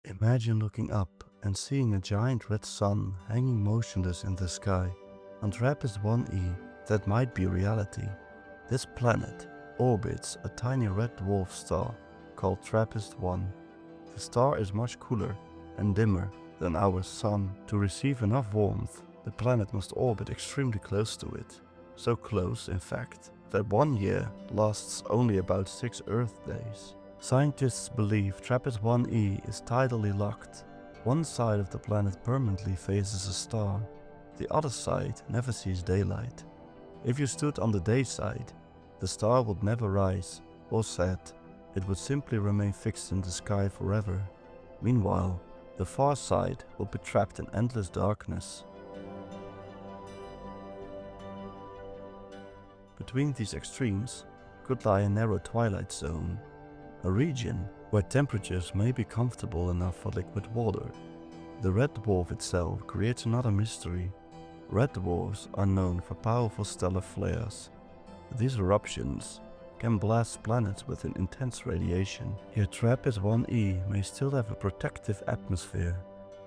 Imagine looking up and seeing a giant red sun hanging motionless in the sky. On TRAPPIST-1e, that might be reality. This planet orbits a tiny red dwarf star called TRAPPIST-1. The star is much cooler and dimmer than our Sun. To receive enough warmth, the planet must orbit extremely close to it. So close, in fact, that 1 year lasts only about 6 Earth days. Scientists believe TRAPPIST-1e is tidally locked. One side of the planet permanently faces a star. The other side never sees daylight. If you stood on the day side, the star would never rise or set. It would simply remain fixed in the sky forever. Meanwhile, the far side would be trapped in endless darkness. Between these extremes could lie a narrow twilight zone, a region where temperatures may be comfortable enough for liquid water. The red dwarf itself creates another mystery. Red dwarfs are known for powerful stellar flares. These eruptions can blast planets with an intense radiation. Yet TRAPPIST-1e may still have a protective atmosphere.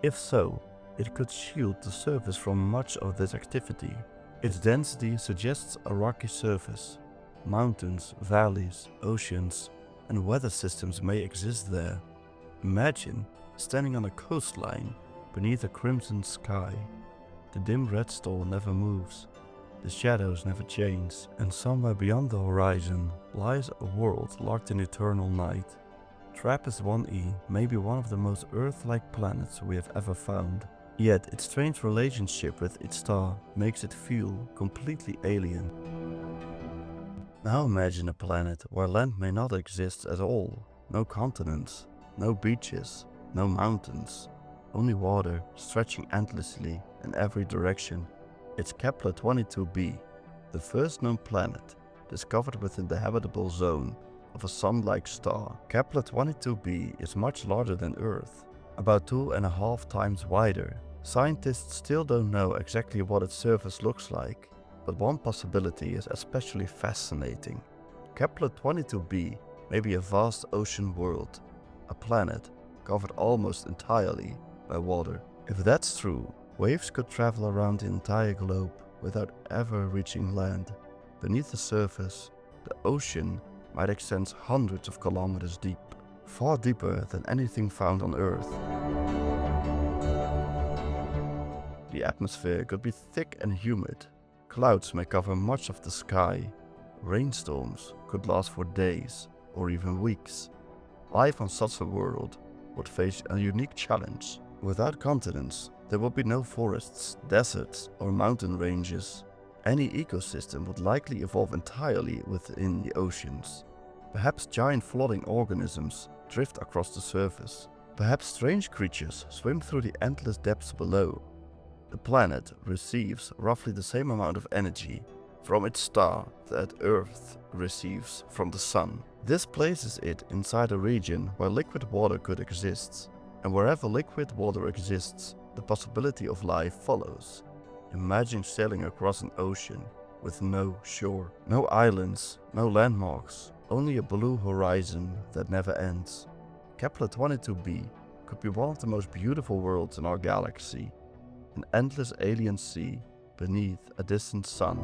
If so, it could shield the surface from much of this activity. Its density suggests a rocky surface. Mountains, valleys, oceans, and weather systems may exist there. Imagine standing on a coastline beneath a crimson sky. The dim red star never moves. The shadows never change, and somewhere beyond the horizon lies a world locked in eternal night. TRAPPIST-1e may be one of the most Earth-like planets we have ever found, yet its strange relationship with its star makes it feel completely alien. Now imagine a planet where land may not exist at all. No continents, no beaches, no mountains, only water stretching endlessly in every direction. It's Kepler-22b, the first known planet discovered within the habitable zone of a sun-like star. Kepler-22b is much larger than Earth, about 2.5 times wider. Scientists still don't know exactly what its surface looks like, but one possibility is especially fascinating. Kepler-22b may be a vast ocean world, a planet covered almost entirely by water. If that's true, waves could travel around the entire globe without ever reaching land. Beneath the surface, the ocean might extend hundreds of kilometers deep, far deeper than anything found on Earth. The atmosphere could be thick and humid. Clouds may cover much of the sky. Rainstorms could last for days or even weeks. Life on such a world would face a unique challenge. Without continents, there would be no forests, deserts, or mountain ranges. Any ecosystem would likely evolve entirely within the oceans. Perhaps giant floating organisms drift across the surface. Perhaps strange creatures swim through the endless depths below. The planet receives roughly the same amount of energy from its star that Earth receives from the Sun. This places it inside a region where liquid water could exist. And wherever liquid water exists, the possibility of life follows. Imagine sailing across an ocean with no shore, no islands, no landmarks, only a blue horizon that never ends. Kepler-22b could be one of the most beautiful worlds in our galaxy, an endless alien sea beneath a distant sun.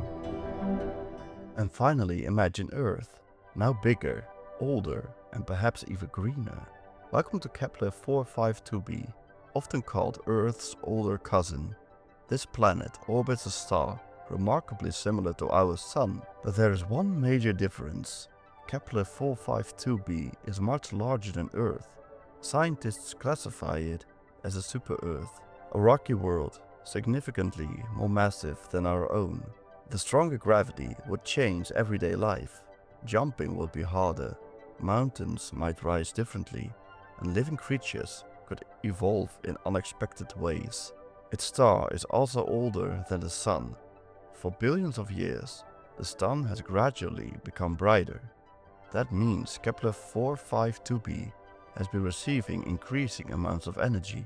And finally, imagine Earth, now bigger, older, and perhaps even greener. Welcome to Kepler-452b, often called Earth's older cousin. This planet orbits a star remarkably similar to our Sun, but there is one major difference. Kepler-452b is much larger than Earth. Scientists classify it as a super-Earth, a rocky world significantly more massive than our own. The stronger gravity would change everyday life. Jumping would be harder, mountains might rise differently, and living creatures could evolve in unexpected ways. Its star is also older than the Sun. For billions of years, the Sun has gradually become brighter. That means Kepler-452b has been receiving increasing amounts of energy.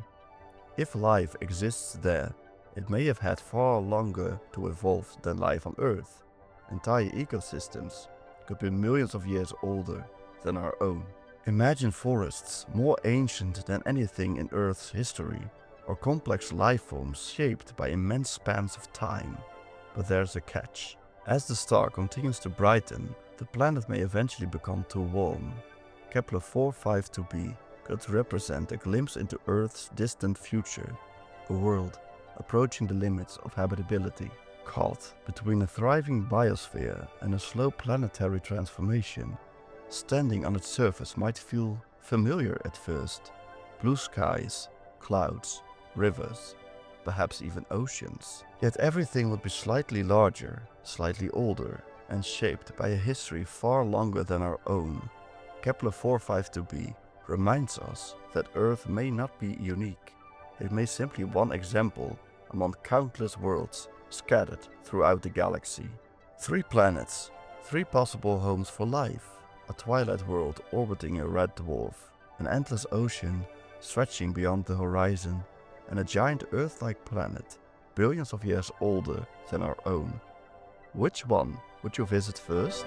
If life exists there, it may have had far longer to evolve than life on Earth. Entire ecosystems could be millions of years older than our own. Imagine forests more ancient than anything in Earth's history, or complex life forms shaped by immense spans of time. But there's a catch. As the star continues to brighten, the planet may eventually become too warm. Kepler 452b could represent a glimpse into Earth's distant future, a world approaching the limits of habitability. Caught between a thriving biosphere and a slow planetary transformation, standing on its surface might feel familiar at first. Blue skies, clouds, rivers, perhaps even oceans. Yet everything would be slightly larger, slightly older, and shaped by a history far longer than our own. Kepler 452b reminds us that Earth may not be unique. It may simply be one example among countless worlds scattered throughout the galaxy. 3 planets, 3 possible homes for life, a twilight world orbiting a red dwarf, an endless ocean stretching beyond the horizon, and a giant Earth-like planet, billions of years older than our own. Which one would you visit first?